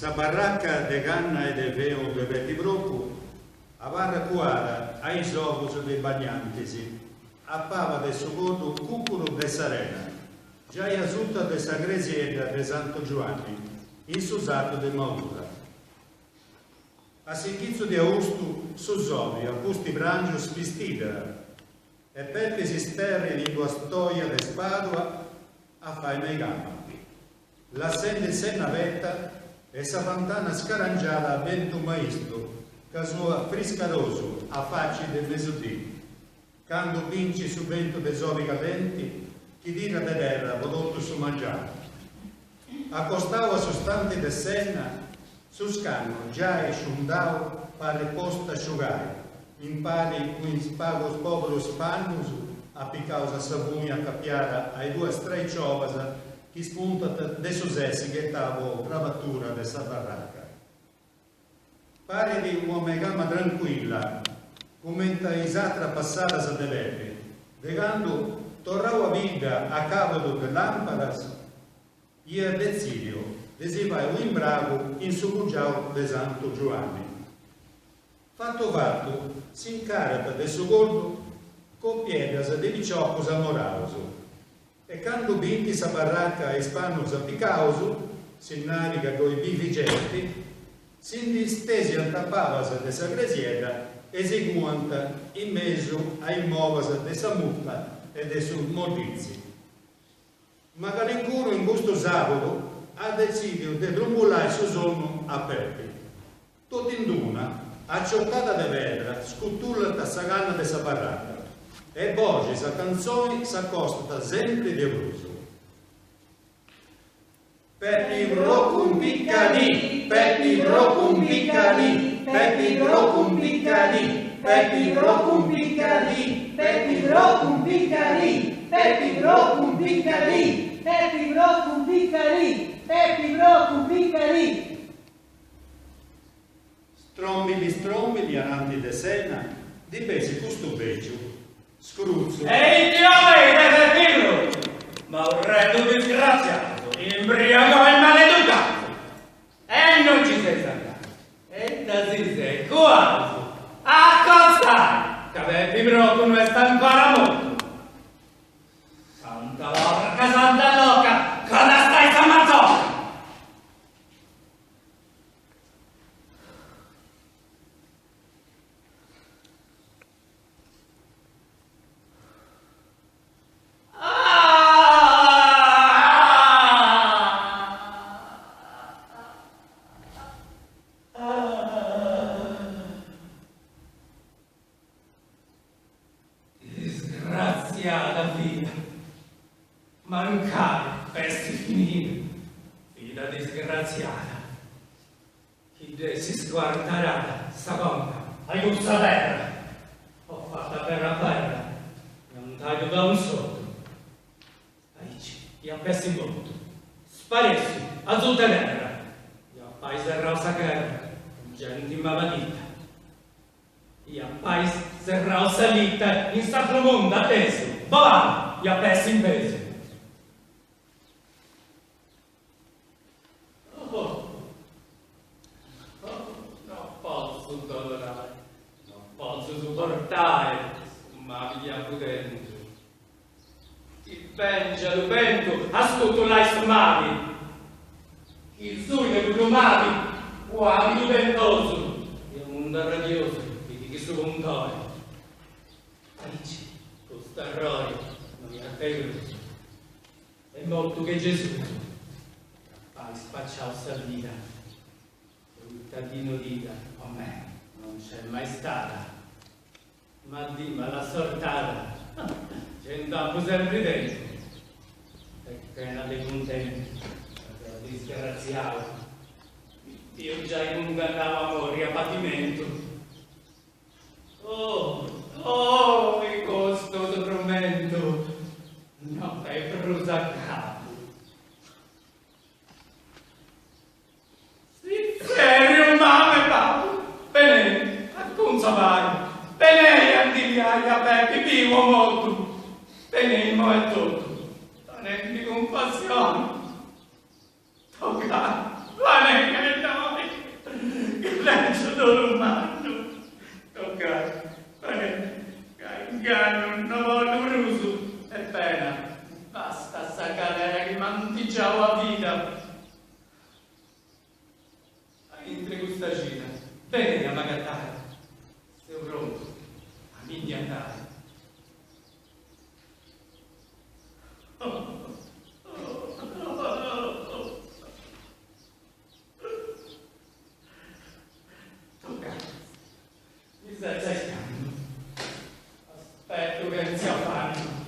Sa barracca de canna e de veo de Betti Brocco, a barra cuara ai sovus de bagnantisi, a pava de secondo un cucolo de Sarena, già asulta de sa gresieda de Santo Giovanni, insusato de Maura. A sinchizzo di Augusto, su Zovi, a pusti brangio spistidera, e Peppe si sperri in lingua stoia de Spadua, a fai nei gamma. La sende senna vetta, e sa fontana scarangiata a vento maestro, che sua friscaroso a facci del mesodì. Quando vinci su vento de sovi cadenti, chi dira de terra vodotto su mangiare. Accostavo a sostanti de senna, su scanno già e sciundao pare posta asciugare, impari un spago popolo spannus, a picausa savuni a capiara ai due strai ciovasa, chi spunta de sosessi che tavo bravatura de sa barracca. Pare di una gamma tranquilla, commenta isatra passata sa de verri, vegando torrau a vita a cavodo de lampadas, ia dezilio, desivai un imbrago in subugiau de Santo Giovanni. Fatto, si incarata de secondo con piedas de diciocos amorauso, e quando vinti sa barracca e spannus a picauso, si naviga coi vivi genti, si distesi antappavas de sa gresieda, eseguanta in mezzo ai movas de sa mutta e de su mordizi. Ma Calincuro in questo sabato ha deciso di trumbulare su sonno a Peppe. Tutto in una, acciottata de vedra, sculturata sa canna de sa barracca, e voce sa canzone s'accosta sempre di Abruzzo. Peppi brocum piccali, Peppi brocum piccali, Peppi brocum piccali, Peppi brocum piccali, Peppi brocum piccali, Peppi brocum piccali, Peppi brocum piccali, Peppi brocum piccali. Strombili avanti de sena, di pesi questo beccio, scruzzo. Ehi, Dio me, ma un re disgraziato, imbriaco e maleducato, e non ci sei saltato, e da si sei quasi a costare, che Peppi Brocco non sta ancora molto. Santa Lorca, Santa Loca, cosa stai stamattina? Disgraziata vita, mancare, pesti finire, vita disgraziata, chi dessi sguardarà, sta conta, aiuta terra, ho fatta per la terra, non taglio da un soldo, aici, gli appessi in volto, sparessi, a tutta terra, gli appaesi rosa guerra, gente maladita. Gli appaesi serrao salita in sacro mondo atteso, volano, gli appessi in peso. Non posso tollerare, non posso supportare, ma via prudente. Ti pengia lo vento, ascolto l'hai somavi, il sole lumati, quasi ventoso, il mondo radioso. Su un dore, dici, questo errore non mi ha tenuto, è molto che Gesù, poi spacciao sa vita, cittadino dita, a me non c'è mai stata, ma dimma la sortata, c'è andato sempre dentro, è piena dei contenti, disgraziato, io già in un andavo amore a patimento. Oh, il costoso tormento, no, è brusa a capo. Serio, mamma e papà, bene, acconza vai, bene, andiviaia, Peppi, vivo molto, benimo è tutto, non è di compassione, tocca, la nega e stagina, bene a magattare, sei pronto a mi andare. Mi stai cercando. Aspetto che non sia fanno.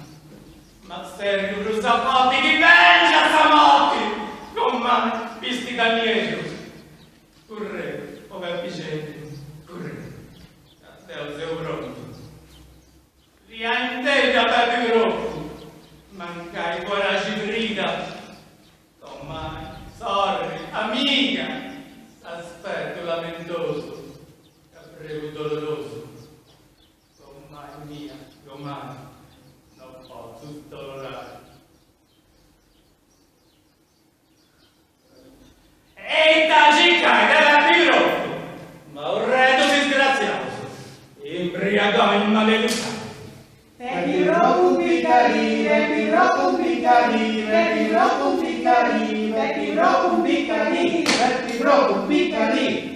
Ma sei un sapoti di venga stamotti! Con mani visti da dietro. Correte, ove vicende, correte. Adesso sei pronto. Riantete a Pepi Brocco. Mancai coraggio grida. Tomai, sorri, amica. Aspetto lamentoso. Prego doloroso. Tomai mia, domani. Non posso tollerare. E tagicai della Pirotto, ma un redo disgraziato, imbriaco in maleducato. Pepi Brocco piccari, Pepi Brocco piccari, Pepi Brocco piccari, Pepi Brocco piccari, Pepi Brocco piccari.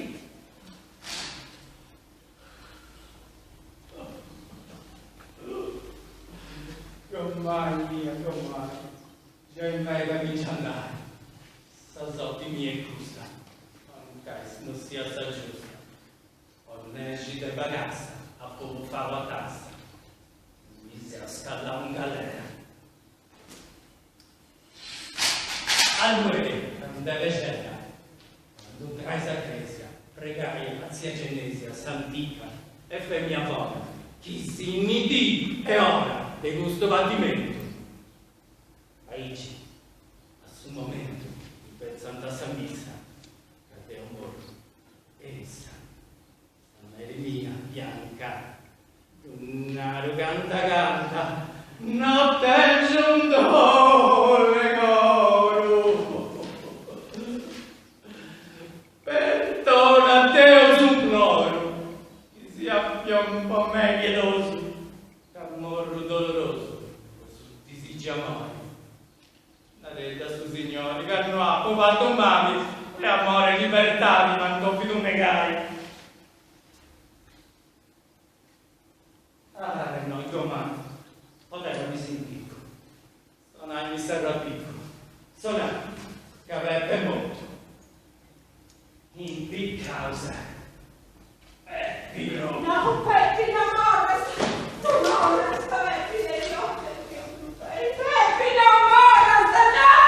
Com'mai mia, com'mai, già in me comincia a andare. Salzotti miei gusta, mancai non sia sta giusta. Orneggi de bagassa, a poco favo a tassa. Mi si scala un galera. Allora, non deve scegliere. Non trai sacresia, pregai a zia Genesia, Santica, e femmia buona. Chi si innidì e ora de gusto battimento. Aici, a su momento, per Santa Samissa, che è un morto, essa, Maria bianca, un'arroganta canta, notte giunto le coro. Perdona Deo supploro, che sia un po' me piedoso, morro doloroso, ti si chiamai. La retta su signori, che hanno appo fatto mami, e amore e libertà mi mandò più un negai. Ah, no, domani, poteva mi sentito. Sonai mi serra piccolo, sonai, che avrebbe molto. In di causa, Piro. No, Pepi, non morre! Tu morre, sta Pepi negli occhi! Pepi, non morre, no!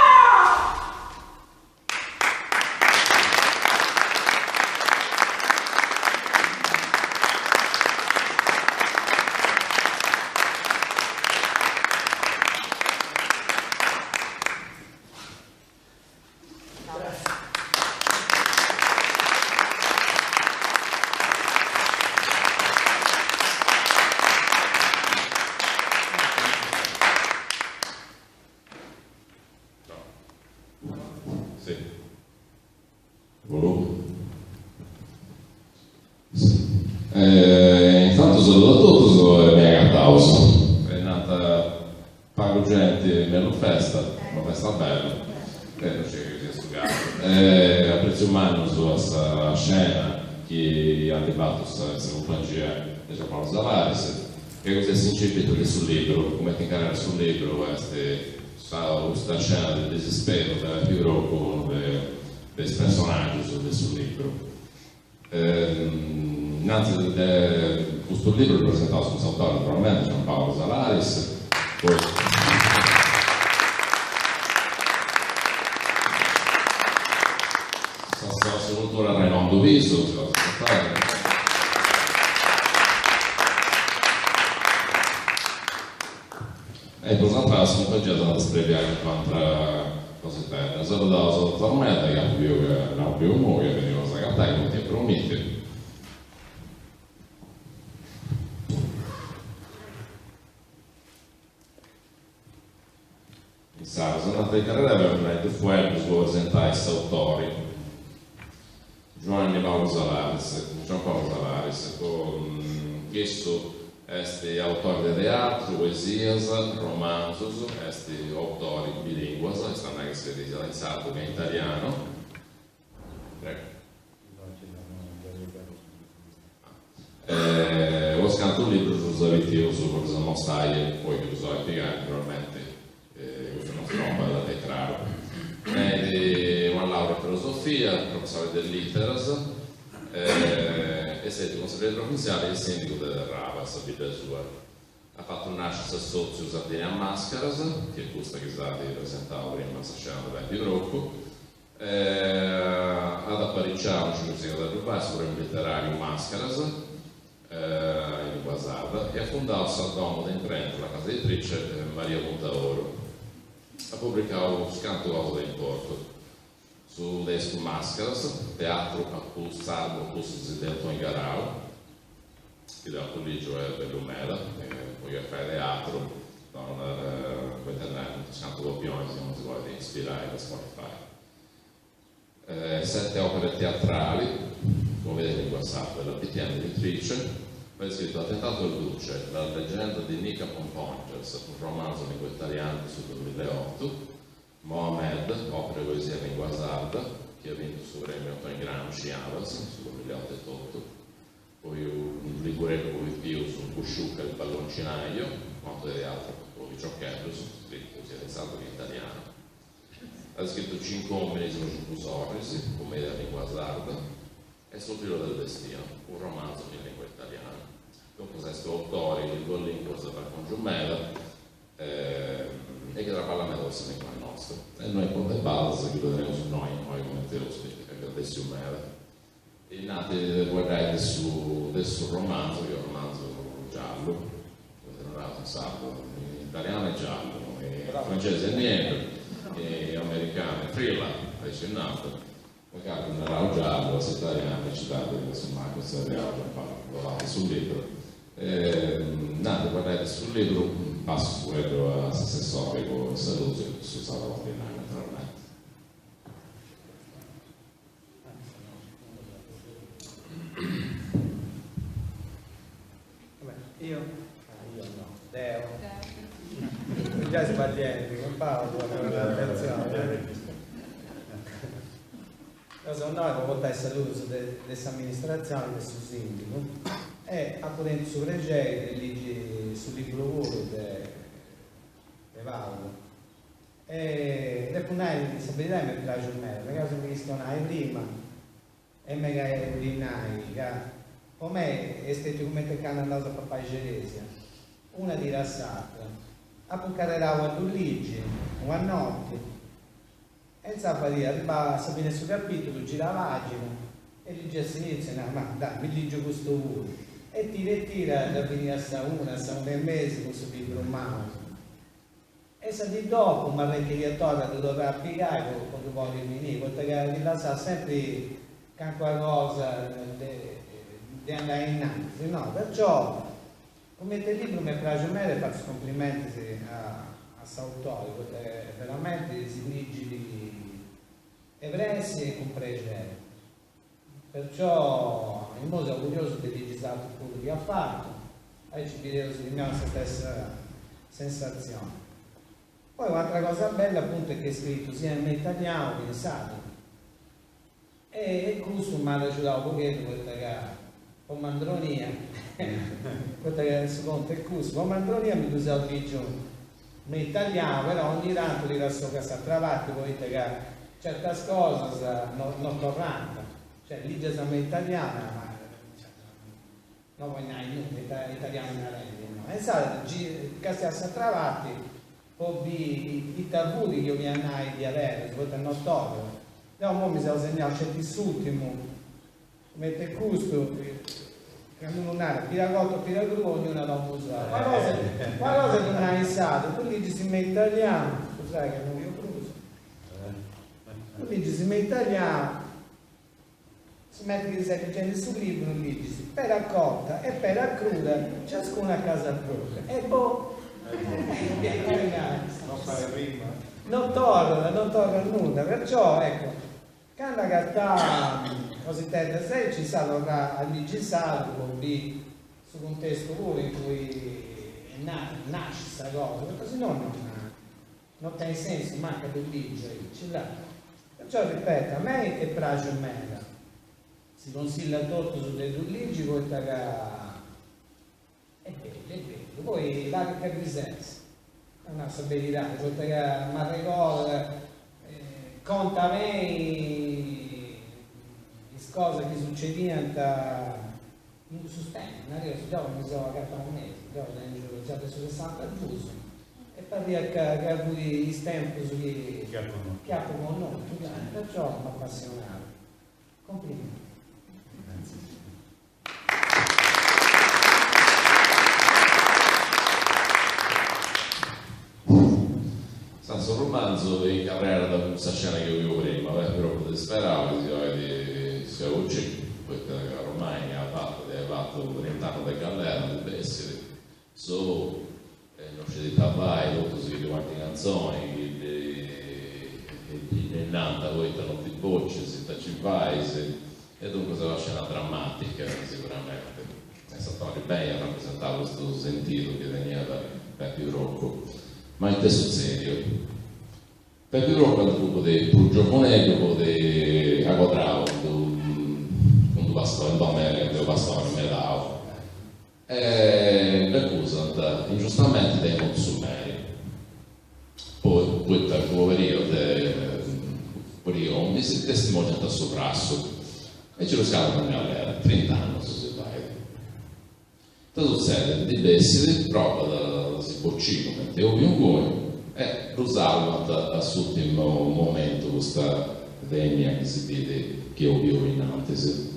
Intanto saluto a tutti, sono mia Gattauso, è nata Pago Gente nella festa, una festa bella, credo che sia studiato. Apprezzo umano su questa scena che ha debattuto questa compagnia di Paolo Zavaris, che cos'è sincero sul libro, come ti incarare sul libro, questa scena del desispero, della più con dei personaggi sul libro. Innanzi questo libro è presentato sul autore naturalmente Gianpaolo Zavaris, poi l'assessore Raimondo Viso, e poi un'altra sconfaggiata da spregiare contro cose tenne. Solo da tormenta che non più noi, che venivano sagattati con tempo uniti. Sono andati in carriera per fuori per presentare questi autori. Gianpaolo Zavaris, questo è autore di teatro, poesias, romanzos, è autori bilinguas, stanno anche sperimentando in sardo e in italiano. Prego. usare su cosa mostaglie, poi che usare piegare, naturalmente, questa nostra roba da tetraro. Una laurea in filosofia, professore dell'ITERAS, e sette consigliere provinciale e sindaco del Ravas, a vita sua. Ha fatto un nascita sozio Sardegna a Mascaras, che è questa che stati presentata prima a scena di Rocco. Ad apparicciare un segretario basso per il letterario Mascaras, in Guasarda, e ha fondato Sardomo in Trento, la casa editrice Maria Montaoro. Ha pubblicato Scanto Cosa del Porto su Desco Mascaras, teatro Appus Sardo Appus Zidento in Garau, che da collegio è Bellumera, poi fa teatro, Scanto Doppione, se non si vuole ispirare da Spotify. 7 opere teatrali, come vedete in WhatsApp, la BTN editrice, poi è scritto Attentato al Duce, la leggenda di Nica Pomponges, un romanzo lingo-italiano sul 2008, Mohamed, opera e poesia in Guasarda, che ha vinto sul premio Tony Gramsci Avas sul 2008, poi un liguretto con il più su Busciucca il palloncinaio, molto di teatro con i Giocchetto, scritto sia in sardo che in italiano. Ha scritto 5 uomini su Busorrisi, commedia in Guasarda, e sul filo del destino, un romanzo in lingua italiana. Dopo questo autore, il Gollingo per Congiumela, e che tra Parlamento del qua nostro. E noi con le base che vedremo su noi come te ospiti, che adesso è umera. E nati guardate su romanzo, che è un romanzo giallo, non era un sardo, in italiano è giallo, in francese è nero, e americano è thriller, adesso è nato, magari non era un giallo, se italiano è citato, insomma questo è reale, sul libro. Nate guardate sul libro, passo su quello assessore con Saluzzi su Salotto naturalmente. Io no, Deo. Già sbagliati, non parlo attenzione. Io sono andato a votare Saluzzi dell'amministrazione del sindaco e appunto su Regge leggi sul libro vuoto di Valdo e dopo un'anno di stabilità mi piace a me perché mi rischiano prima e mi rinai come è stato come te che hanno andato a papà Geresia una di rassata a puccare l'acqua a due leggi una notte e sapeva dire arriva a sapere sul capitolo gira la pagina e legge a sinistra ma dai mi legge questo vuoto e tira da finire a una e mezzo con questo libro in mano e se di dopo ma perché gli attorno ti dovrà applicare quando vuoi venire perché ti lascia sempre con qualcosa di andare innanzi no? Perciò come te libro mi piace a me e faccio complimenti a Sautore perché veramente si legge di ebrei e compresi perciò il modo è orgoglioso del legislato quello che ha fatto e ci vedremo se abbiamo la stessa sensazione. Poi un'altra cosa bella appunto è che è scritto sia in italiano che in sardo e il curso mi ha aiutato un pochetto questa che con mandronia questa che secondo il curso con mandronia mi usato 3 giorni in italiano però ogni tanto li lascio che si attravati poi che certe cose non tornano cioè l'idea italiana ma non voglio italiano in arena e sai che si è trovati poi i taburi che io mi andai di avere svolta il nottore dopo mi sono segnato c'è quest'ultimo mette il gusto che non ha piragotto piragru ognuno non può usare qualcosa che non ha pensato tu leggi in italiano tu sai che non io cruzo tu leggi in italiano si mette che sei leggendo sul libro non leggi per raccolta e per accruda ciascuna a casa propria e boh non fare prima non torna nulla perciò ecco quando gatta cosiddetta se ci sarà a legislato poi su un contesto pure in cui nasce questa cosa perché se no non ha senso manca di legge perciò ripeto a me è piace a me si consiglia tutto su dei due leggi poi è poi la Carrisense è una stabilità, oltre che a Marregol, conta a me le cose che succedevano in sostegno, io studiavo mi sono a Carpanese, studiavo già presso 60 giusto, e per dire che ha avuto gli stempi che ha con noi, perciò mi appassionato. Complimenti. Sul romanzo in carriera da questa scena che avevo prima, però potete sperare che sia oggi, perché ormai ha fatto 30 anni di carriera, deve essere solo non c'è di tabai, tutto si vede quante canzoni, in Nanta poi te non ti bocci, si ci vai, e dunque è una scena drammatica sicuramente. È stato bene a rappresentare questo sentito che veniva da Peppe Rocco. Ma in testo serio. Peppe Rocco è un gruppo di Purgioconeco di Agodrao, con due bastoni medao. E l'accusa ingiustamente dei consumeri. Poi il poverio mi si testimonia da suo brasso e ce lo scala con galera, 30 anni se vai. Cosa succede? Di essere proprio da sboccino, mentre un buono e lo salva all'ultimo momento questa degna che si vede che ovvio in antesi.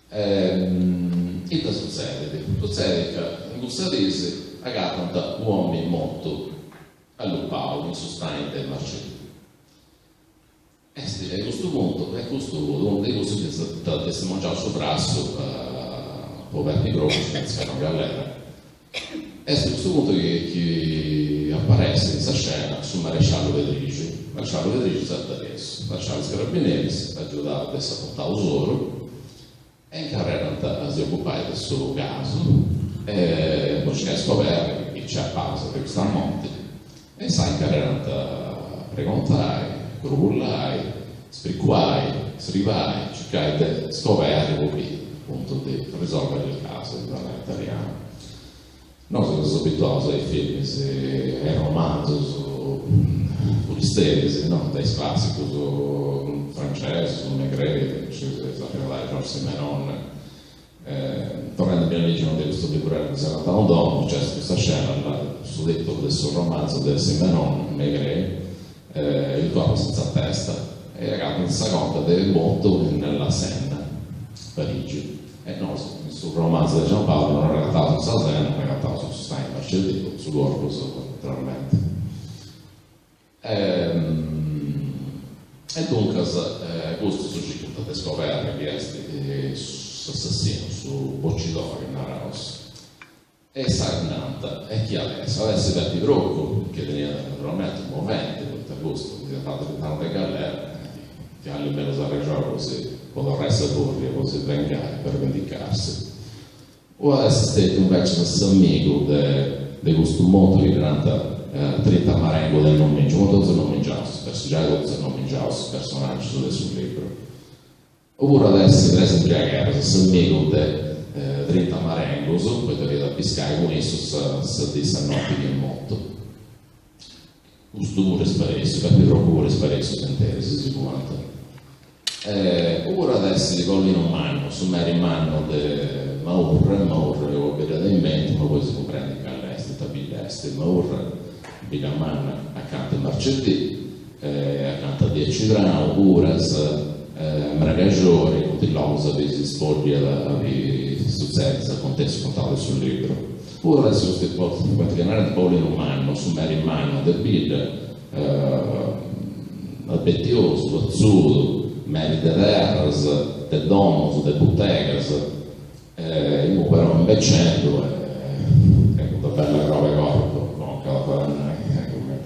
E cosa succede? Succede che in questa tesi agattano uomini molto all'uppao in sostanza del Marcello. E a questo punto, è questo che è stato testimoniato sul brasso poverti grossi, pensiamo galera. E a questo punto che appare in questa scena sul maresciallo Vedrici. Il maresciallo Vedrici sta adesso, maresciallo Carabinieri, ha aiutato adesso a portare usoro e in carriera si occupava del suo caso e poi c'è scoperto che c'è a pausa per questa morte e sa in carriera precontare, grullare, spricuare, srivare, cercare di scoprire appunto di risolvere il caso di donna italiana. Noi siamo abituati ai film, ai romanzi, sulle stelle, no? Dai classici, su francese, su Maigret, la Georges Simenon. Tornando a mia non di questo libro che si era un dopo, c'è questa scena sul detto del suo romanzo del Simenon, Maigret, il corpo senza testa, e ragazzi in seconda del mondo nella Senna, Parigi. E no, sul romanzo di Giampaolo non era trattato su Senna, non era trattato su Stein Marcello, su Gorgos, naturalmente. E dunque, questo suscita le scoperte che è assassino su Boccidori, in Araus. E Sagnanta è chi adesso Peppe Rocco, che tenia naturalmente un movente, per questo, che ha fatto tante galere, che almeno sa ragione così, può restare pure, così vengare per vendicarsi. O adesso stato invece questo amico di questo mondo che diventa 30 marengo del non mangiato, quando non mangiato, già non mangiato personaggi sul libro. Oppure adesso, per esempio, questo amico di 30 marengos, poi te da pescare con esso si disse notte che è morto. Questo pure sparesso, Peppe Rocco pure sparesso, sentire, si sicuramente. Ora adesso di collino in mano, su meri in mano di Maurra che ho veduto in mente, ma poi si può prendere all'est, tabiglieste, Maurra, Bigamanna, accanto a Marcelli, accanto a Dieci Drao, Uras, Mragagiori, tutti gli uomini si sfoglia di successi, contesto contato sul libro. Ora adesso si può chiamare di collino in mano, su meri in mano del Bill, al Bettioso, Azzudo, Meri de Terras, de Domus, de Buttegas, io però invece è una bella roba corpo, con Calafanna, come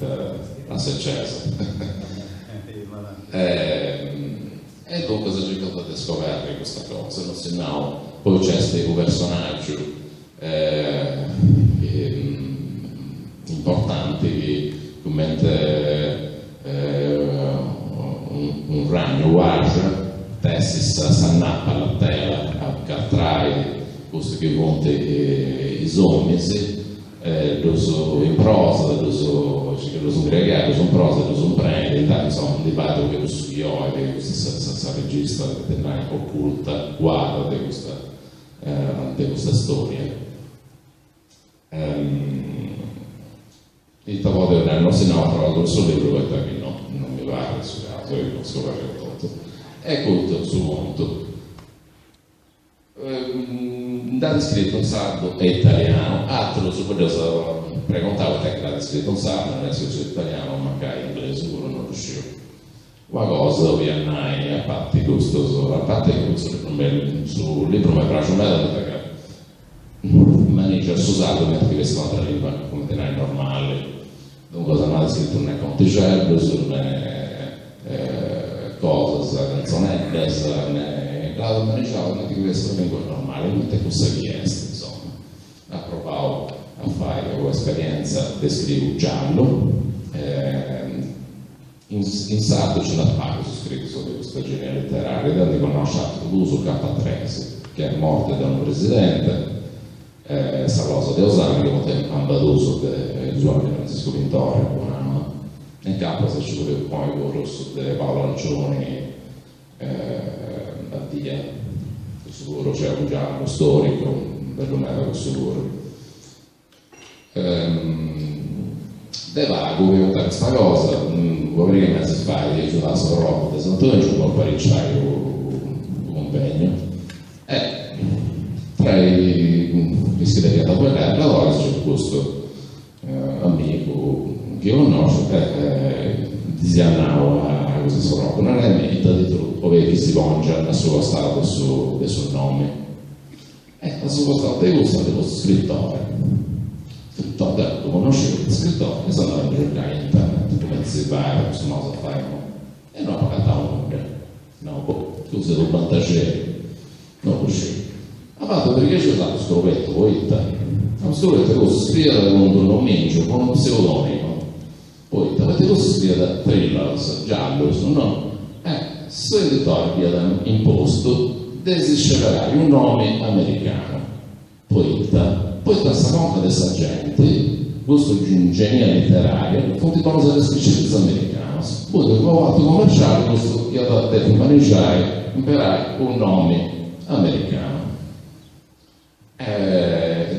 la successa. E dunque si è cercato di scoprire questa cosa, non si no, poi c'è questo personaggio importante che commenta un ragno guardia, tessis s'annappa alla tela, a cartrai, questo che conta i somisi, l'uso in prosa, l'uso gregario, l'uso in prosa, l'uso in prende, insomma, un dibattito che questo io e questa regista occulta guarda di questa storia. Il tavolo del nostro no, tra l'altro il suo libro perché no, non mi va nel suo caso, io non so perché tutto. È culto su molto. L'ha scritto un sardo e italiano, altro su cui io preguntavo te che l'ha scritto un sardo, non è scritto italiano, magari inglese sicuro non riuscivo. Una cosa viennai a parte gustoso, a parte questo sul libro mi piace molto perché manigia usato mentre che sono tra lingua come tenere normale. Dunque non ha scritto né conticello, né cose, canzonette, né la maneggiava mentre questa lingua normale, mentre questa richiesta, insomma. Ha provato a fare quell'esperienza di scrivere giallo. In sardo c'è una parte scritto su questa genere letteraria, da riconosciuto l'uso K13, che è morto da un presidente. Saloso de Osani, che poteva ambaduso di Giovanni Francisco Pintorre, buonanno. In capo se ci voleva poi il rosso di Paolo Ancioni, Mattia, sicuro c'è un giallo storico, perlomeno sicuro. De vago, che conta questa cosa, vorrei che mesi fa di aiutasse la roba di Sant'Antonio, ci può parecchiare un convegno. Tra i iscritti da quella, allora c'è questo amico che io conosco, dizionavo a questa sua roba, non è merita di tutto, che si vongia nel suo stato del suo nome. La sua stato di questo scrittore. Scrittore, lo conoscevo il scrittore, e sono andato a giocare in internet, come si va, questo modo a fare, e non ho pagato un nome. No, scusa, lo vantaggio, non riuscivo. Ha fatto perché c'è stato strumento, poeta. Un strumento che si scrive con un nome, con un pseudonimo. Poeta, avete cosa si scrive da thrillers, giallos, no? Se l'editore vi ha imposto, devi scegliere un nome americano. Poeta, poi questa conta di questa gente, questo ingegneria letteraria, fonti cose delle specializzazioni americane. Poi dopo il fatto commerciale, questo che ha detto maneggiare, imparare un nome americano.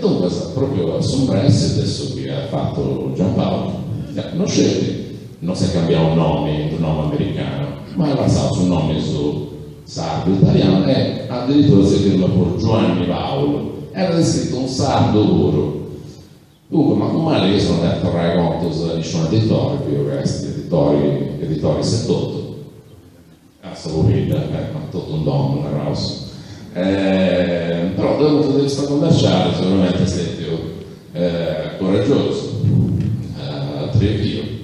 Dunque proprio sombresse adesso che ha fatto Giampaolo non sceglie, non si cambia un nome americano, ma è basato su un nome su sardo italiano e addirittura si firma per Giovanni Paolo, era scritto un sardo puro. Dunque ma come io sono detto racconto su un editore, più questi editori 78 sapete, tutto un dono, una rosa. Però dal punto di vista commerciale sicuramente è stato coraggioso, attrevito.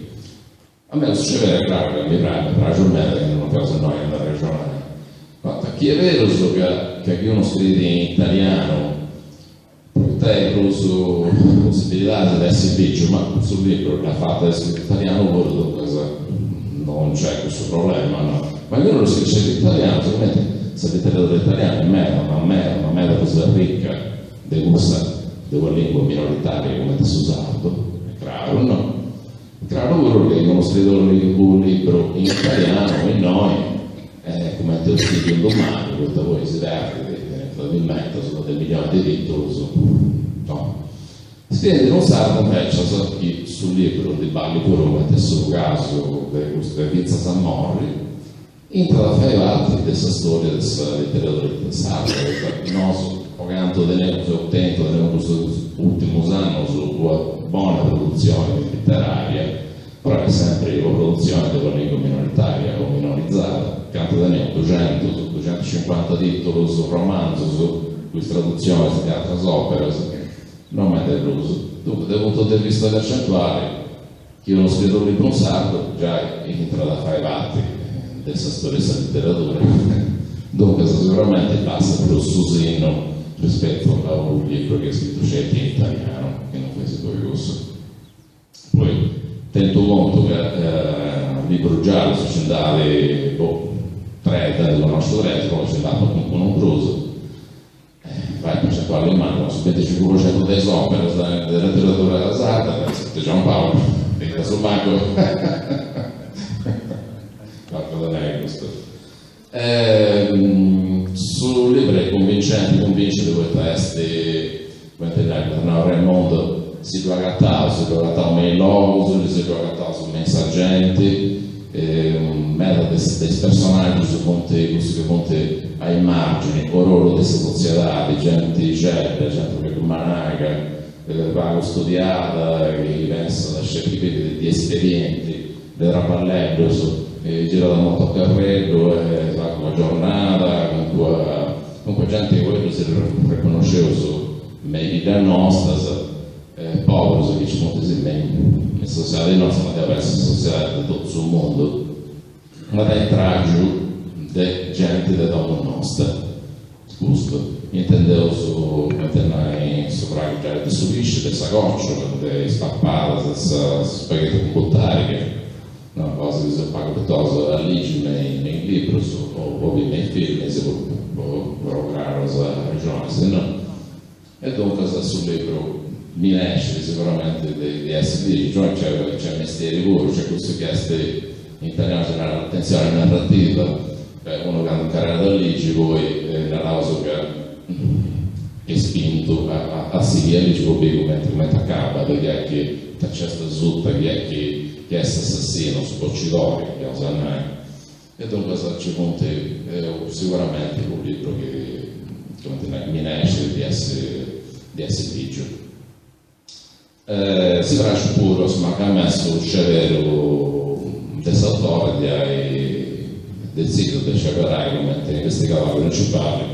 A me succede claro che mi prende la giornata che non cosa noi andare a ragionare. Ma chi è vero che uno scrive in italiano te incluso possibilità di essere biggio, ma sul libro l'ha fatta essere italiano non c'è questo problema, no? Ma io lo scrive in italiano, sicuramente se il letteratura italiana è una mera cosa ricca di quella lingua minoritaria come ti usato, è chiaro, no? È chiaro quello che uno scrive un libro in italiano e noi, come te lo scrivi un domani, questo voi si vede, probabilmente sono dei milioni di titoli, no? Scrive non sarà invece sul libro di Balli Puro, nel suo caso, di Pizza San Morri, entra a fare parte di questa storia della letteratura sarda, noi pagando delle ottempo in questi ultimi anni su buona produzione letteraria, però è sempre una produzione della lingua minoritaria o minorizzata, canto da noi 250 titoli su romanzo, su questa traduzione di altre opere, non è deluso. Dunque, dal punto di vista percentuale, chi non scrive un libro sardo già entra da fare parte di questa storia della letteratura. Dunque, sicuramente passa per lo susino rispetto a un libro che è scritto in italiano, che non fa curioso. Poi, tengo conto che il libro giallo si c'è andare 3 della nostra rete, poi c'è andato con un cruso. Vai per percentuali in mano, su 25% dei opere della letteratura della sarda, di Giampaolo, finita sul banco. Qualcosa non è questo. Su libri convince di quei testi, come tornare al mondo, si può agattare meglio l'uso, si può agattare su messagenti, merda dei personaggi che ponte ai margini, o ruolo di società, di gente gente che managa, va studiata, che pensa da scegliere di esperienti, del rapalleggio, gira da molto a carrello, la giornata, comunque gente che quello si riconosceva su media nostra, povero, che ci sono in società nostra, ma deve essere società di tutto il mondo, ma da entrare giù di gente da dopo nostra, giusto? Intendevo su sopravvivere di subisce, di sagoccio, di spappare, di spaghetti con buttare, che una cosa che si fa piuttosto all'IGI nei libri, o nei film, si può lavorare alla regione, se no. E dunque sul libro mi esce sicuramente di essere lì, cioè c'è mestieri pure, c'è questo che è in italiano c'è l'attenzione narrativa, uno che ha un carriera dall'IGI, poi nella cosa che è spinto a seguire l'IGI, poi come accade, perché è che c'è questa zutta che è assassino, spoccitori, che non sanno mai. E dunque ci punti sicuramente un libro che mi esce di essere ligio. Si tratta pure, insomma, che ha messo il cervello dell'autore del sito del Ceverai come investigatore principale,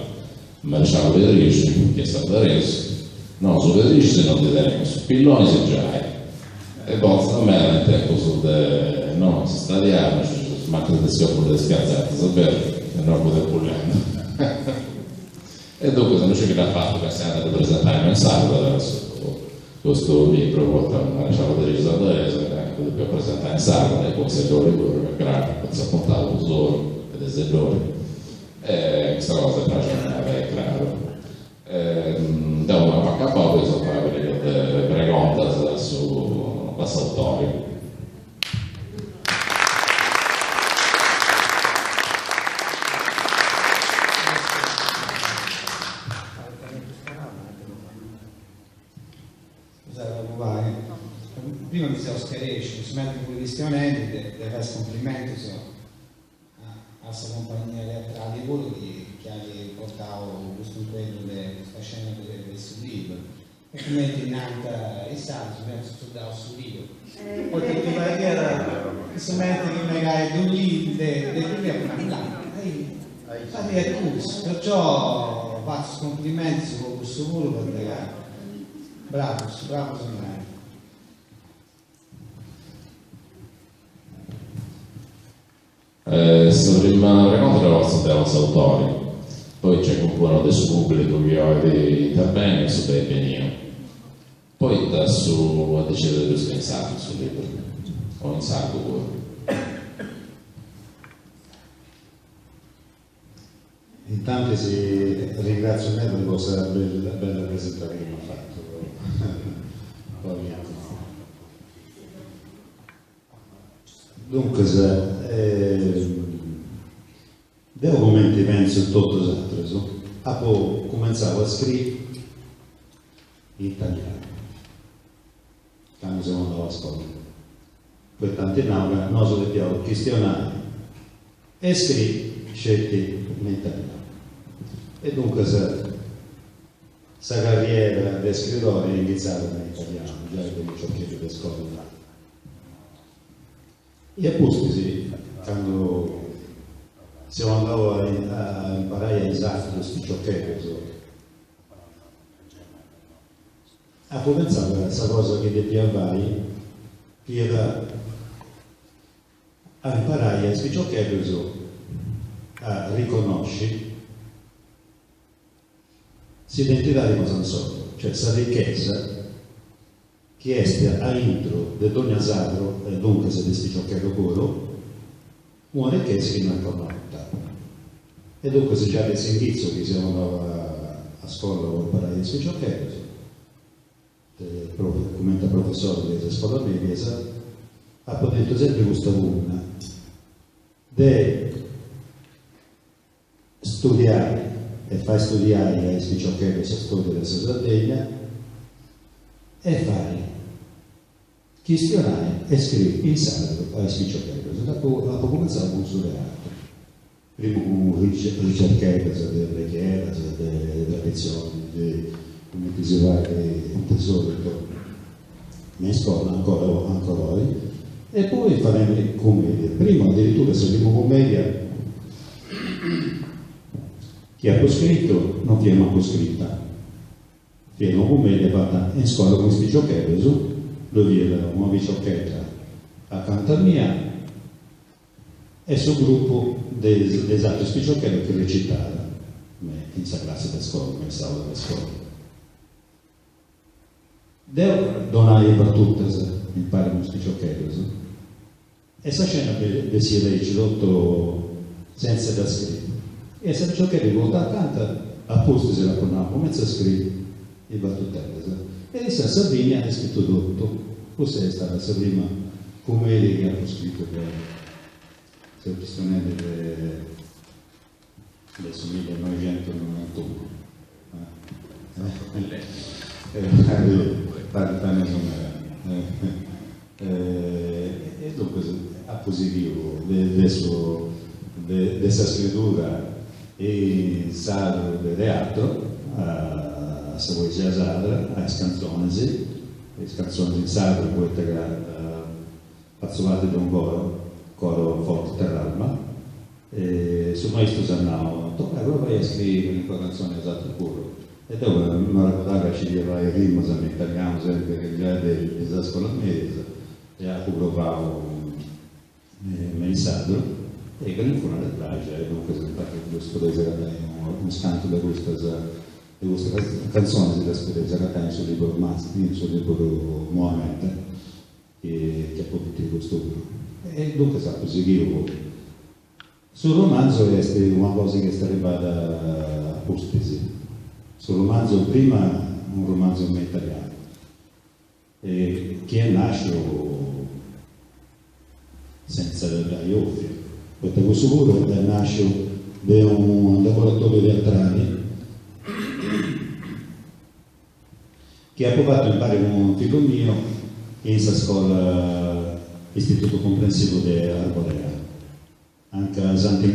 Maresciallo Pedrici, che è stato reso, no, su Pedrici non ti tengo, su Pilloni si già e poi a me è così, no, si sta di armi, manca di scopo delle spiazzate, sapere, e non può pullendo. E dopo se non c'è che l'ha fatto che siamo andati a presentare in Salvo, questo libro porta una diciamo di risaldarese, che dobbiamo presentare in Salvo, nei consiglieri loro, che grazie, si è appuntato un tesoro e dei seggiori. E questa cosa è chiaro. Da una pacca poco, sono le preguntas su Bassautori. Prima mi si oschiarisce, si mette con i questionamenti, deve fare complimenti alla sua compagnia teatrale che ha portato questo impegno di questa scena per questo libro. E come in alta estate, si mette a studiare questo libro. Poi ti pare che era, si mette che magari di un libro, dei primi a parlare. Infatti è questo, perciò faccio complimenti su questo lavoro perché bravo signore. Prima racconto la vostra dei vostri autori, poi c'è qualcuno del suo pubblico che ha interviene su dei benino, poi da su a decidere di pensare sul libro o in salvo pure. Intanto ringrazio me per questa bella presentazione che mi ha fatto. Dunque, dei commenti penso tutto esatto, poi cominciavo a scrivere in italiano, quando siamo andati a scuola. Poi tanti anni noi dobbiamo questionare e scrivere in italiano. E dunque questa carriera di scrittore è iniziata in italiano, già che ho chiesto di scuola. E appunto quando siamo andati a imparare esatto questi giochetti, ho pensato a questa cosa che dobbiamo fare, che era a imparare questi giochetti a riconoscere l'identità di Masanzotto, cioè questa ricchezza che è all'intro di Dona Sadro, e dunque se questi giochetti puro, una ricchezza che non è ancora nota. E dunque se già questo indizio che siamo a scuola ho imparato a giocare, come professore della scuola media, ha potuto sempre questa luna di studiare e fai studiare ai giocare se studia della Sardegna e fai questionare e scrivi in sardo ai giocare. Dopo cominciare con sulle altre. Prima con ricercare delle chiere, delle tradizioni, come diceva un tesoro in scuola ancora oggi, e poi faremo commedia. Prima addirittura saremo commedia chi ha scritto non chi è manco scritta. Chi è una commedia fatta in scuola con questi giochetti, dove era una bicicletta accanto a mia e sul gruppo degli altri spicciocchetti che recitava in sa classe da scuola, in sala da scuola. Devo donare per tutte impari uno spicciocchetti e sa scena che si è recitato senza da scrivere e se spicciocchetti volta accanto a posto se la pronava come si scrive e va tutta e sa Salvini ha scritto tutto, forse è stata la prima commedia che ha scritto per il questionario adesso 1991 e dunque a positivo adesso questa scrittura e sardo del teatro a poesia sarda a canzoni in sardo poeta che fazzolate di un coro forte terralma e su questo sanno toccava a scrivere una canzone esatta pure e dopo non raccontava che ci diceva il ritmo in italiano sempre che già della scuola media e ha provavo Melisandro e che non fu una letteratura e dunque si è fatto un scanto da questa canzone della scuola di Zagatani sul libro Maschi, sul libro Mohamed che ha potuto questo libro. E dunque sa positivo. Sul romanzo è una cosa che sta arrivata a postesi. Sul romanzo prima un romanzo in italiano che nasce senza l'aiuto. Perché questo libro nasce da un laboratorio teatrale che ha provato a imparare un figlio mio in questa scuola Istituto Comprensivo di Arborea, anche a Santi